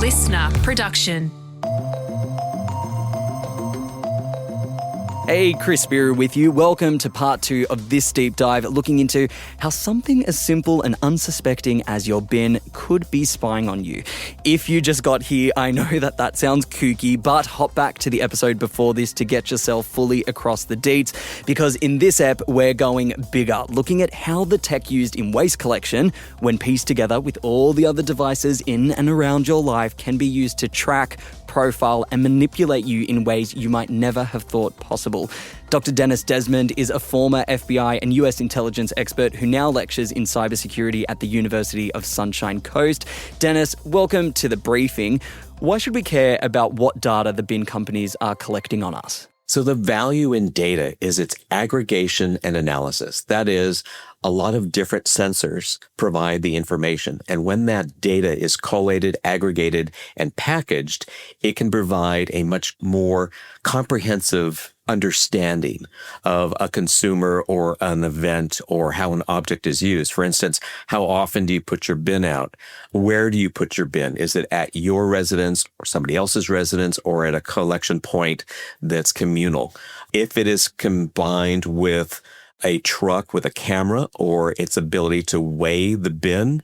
listener production. Hey, Chris Spyrou with you. Welcome to part 2 of this deep dive, looking into how something as simple and unsuspecting as your bin could be spying on you. If you just got here, I know that sounds kooky, but hop back to the episode before this to get yourself fully across the deets, because in this ep, we're going bigger, looking at how the tech used in waste collection, when pieced together with all the other devices in and around your life, can be used to track, profile, and manipulate you in ways you might never have thought possible. Dr. Dennis Desmond is a former FBI and US intelligence expert who now lectures in cybersecurity at the University of Sunshine Coast. Dennis, welcome to the briefing. Why should we care about what data the bin companies are collecting on us? So the value in data is its aggregation and analysis. That is, a lot of different sensors provide the information. And when that data is collated, aggregated, and packaged, it can provide a much more comprehensive understanding of a consumer or an event or how an object is used. For instance, how often do you put your bin out? Where do you put your bin? Is it at your residence or somebody else's residence or at a collection point that's communal? If it is combined with a truck with a camera or its ability to weigh the bin,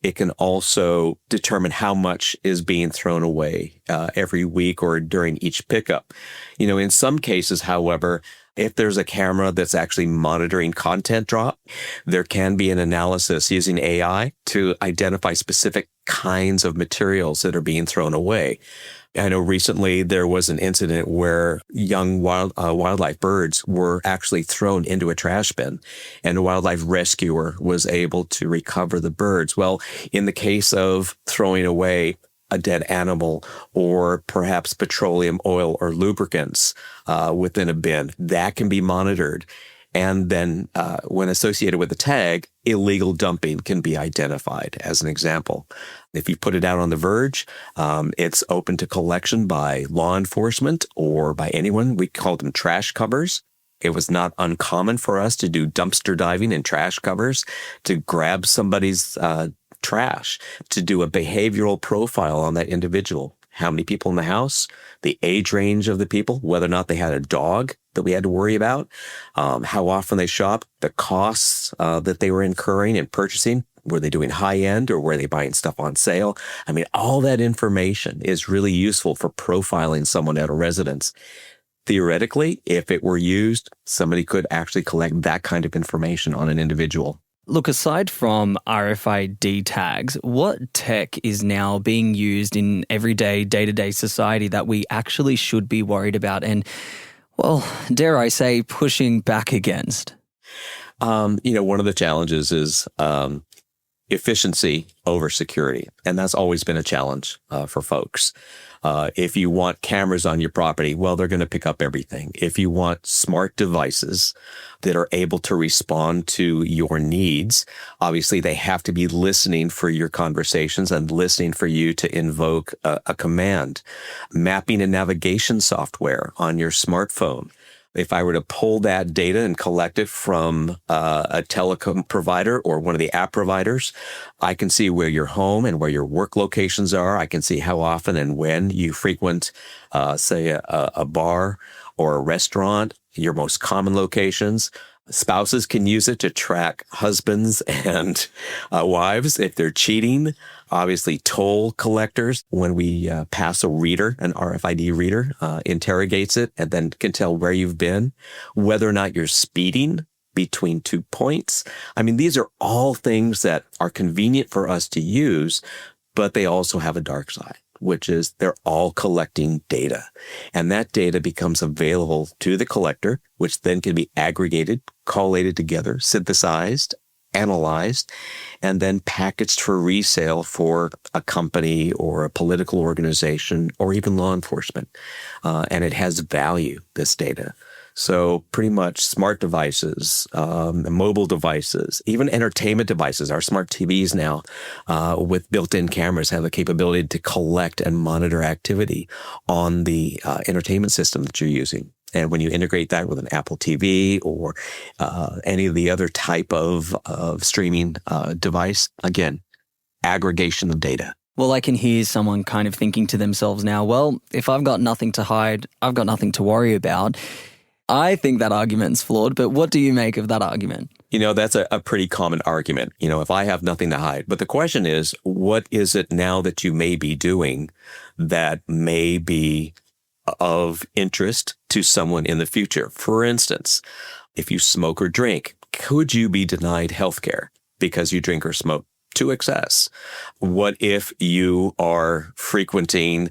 it can also determine how much is being thrown away every week or during each pickup. In some cases, however, if there's a camera that's actually monitoring content drop, there can be an analysis using AI to identify specific kinds of materials that are being thrown away. I know recently there was an incident where young wildlife birds were actually thrown into a trash bin, and a wildlife rescuer was able to recover the birds. Well, in the case of throwing away a dead animal or perhaps petroleum oil or lubricants within a bin, that can be monitored. And then when associated with a tag, illegal dumping can be identified as an example. If you put it out on the verge, it's open to collection by law enforcement or by anyone. We call them trash covers. It was not uncommon for us to do dumpster diving in trash covers to grab somebody's trash, to do a behavioral profile on that individual. How many people in the house, the age range of the people, whether or not they had a dog that we had to worry about, how often they shop, the costs that they were incurring and purchasing. Were they doing high end or were they buying stuff on sale? I mean, all that information is really useful for profiling someone at a residence. Theoretically, if it were used, somebody could actually collect that kind of information on an individual. Look, aside from RFID tags, what tech is now being used in everyday, day-to-day society that we actually should be worried about and, well, dare I say, pushing back against? One of the challenges is efficiency over security. And that's always been a challenge for folks. If you want cameras on your property, well, they're going to pick up everything. If you want smart devices that are able to respond to your needs, obviously they have to be listening for your conversations and listening for you to invoke a command. Mapping and navigation software on your smartphone. If I were to pull that data and collect it from a telecom provider or one of the app providers, I can see where your home and where your work locations are. I can see how often and when you frequent, say, a bar or a restaurant, your most common locations. Spouses can use it to track husbands and wives if they're cheating. Obviously, toll collectors, when we pass a reader, an RFID reader, interrogates it and then can tell where you've been, whether or not you're speeding between 2 points. I mean, these are all things that are convenient for us to use, but they also have a dark side, which is they're all collecting data. And that data becomes available to the collector, which then can be aggregated, collated together, synthesized, analyzed, and then packaged for resale for a company or a political organization or even law enforcement. And it has value, this data. So pretty much smart devices, mobile devices, even entertainment devices, our smart TVs now with built-in cameras have the capability to collect and monitor activity on the entertainment system that you're using. And when you integrate that with an Apple TV or any of the other type of streaming device, again, aggregation of data. Well, I can hear someone kind of thinking to themselves now, well, if I've got nothing to hide, I've got nothing to worry about. I think that argument's flawed, but what do you make of that argument? That's a pretty common argument, if I have nothing to hide. But the question is, what is it now that you may be doing that may be of interest to someone in the future? For instance, if you smoke or drink, could you be denied healthcare because you drink or smoke to excess? What if you are frequenting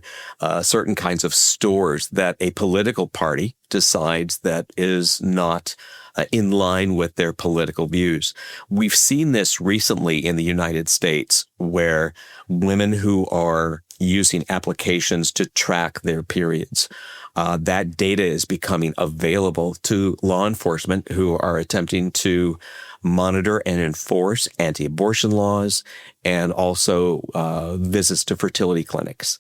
certain kinds of stores that a political party decides that is not in line with their political views? We've seen this recently in the United States, where women who are using applications to track their periods, that data is becoming available to law enforcement who are attempting to monitor and enforce anti-abortion laws and also visits to fertility clinics.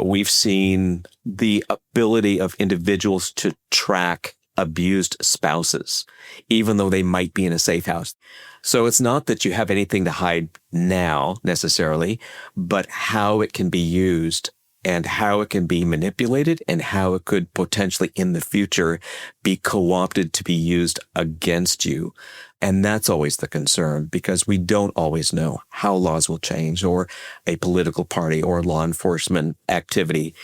We've seen the ability of individuals to track abused spouses, even though they might be in a safe house. So it's not that you have anything to hide now necessarily, but how it can be used and how it can be manipulated and how it could potentially in the future be co-opted to be used against you. And that's always the concern, because we don't always know how laws will change or a political party or law enforcement activity.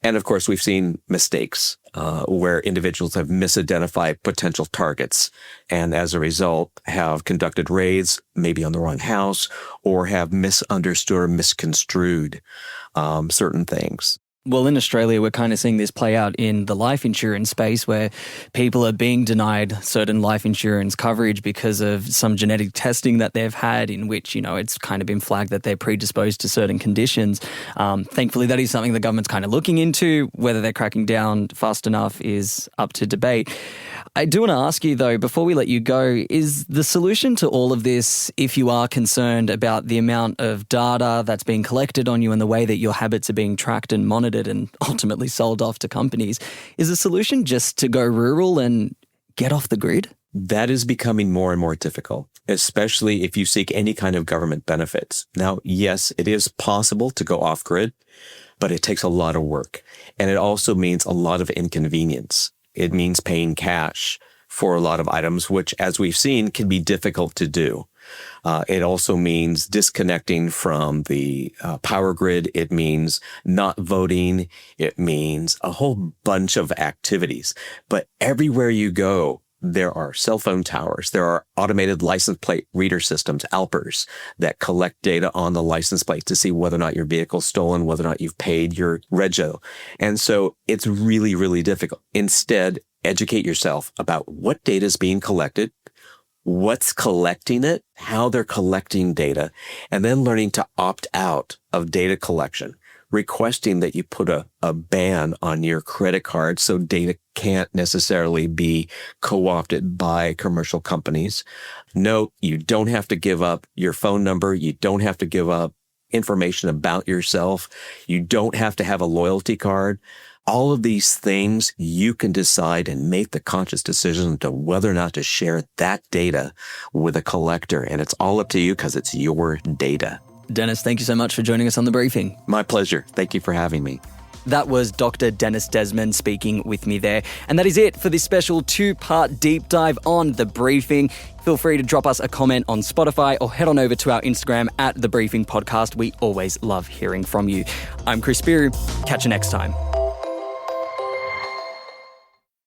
And of course, we've seen mistakes where individuals have misidentified potential targets and as a result have conducted raids, maybe on the wrong house, or have misunderstood or misconstrued certain things. Well, in Australia, we're kind of seeing this play out in the life insurance space, where people are being denied certain life insurance coverage because of some genetic testing that they've had in which, it's kind of been flagged that they're predisposed to certain conditions. Thankfully, that is something the government's kind of looking into. Whether they're cracking down fast enough is up to debate. I do want to ask you, though, before we let you go, is the solution to all of this, if you are concerned about the amount of data that's being collected on you and the way that your habits are being tracked and monitored and ultimately sold off to companies, is the solution just to go rural and get off the grid? That is becoming more and more difficult, especially if you seek any kind of government benefits. Now, yes, it is possible to go off grid, but it takes a lot of work. And it also means a lot of inconvenience. It means paying cash for a lot of items, which, as we've seen, can be difficult to do. It also means disconnecting from the power grid. It means not voting. It means a whole bunch of activities. But everywhere you go, there are cell phone towers. There are automated license plate reader systems, ALPRs, that collect data on the license plate to see whether or not your vehicle's stolen, whether or not you've paid your rego. And so it's really, really difficult. Instead, educate yourself about what data is being collected, what's collecting it, how they're collecting data, and then learning to opt out of data collection, requesting that you put a ban on your credit card so data can't necessarily be co-opted by commercial companies. No, you don't have to give up your phone number. You don't have to give up information about yourself. You don't have to have a loyalty card. All of these things, you can decide and make the conscious decision to whether or not to share that data with a collector. And it's all up to you because it's your data. Dennis, thank you so much for joining us on The Briefing. My pleasure. Thank you for having me. That was Dr. Dennis Desmond speaking with me there. And that is it for this special 2-part deep dive on The Briefing. Feel free to drop us a comment on Spotify or head on over to our Instagram at The Briefing Podcast. We always love hearing from you. I'm Spyrou. Catch you next time.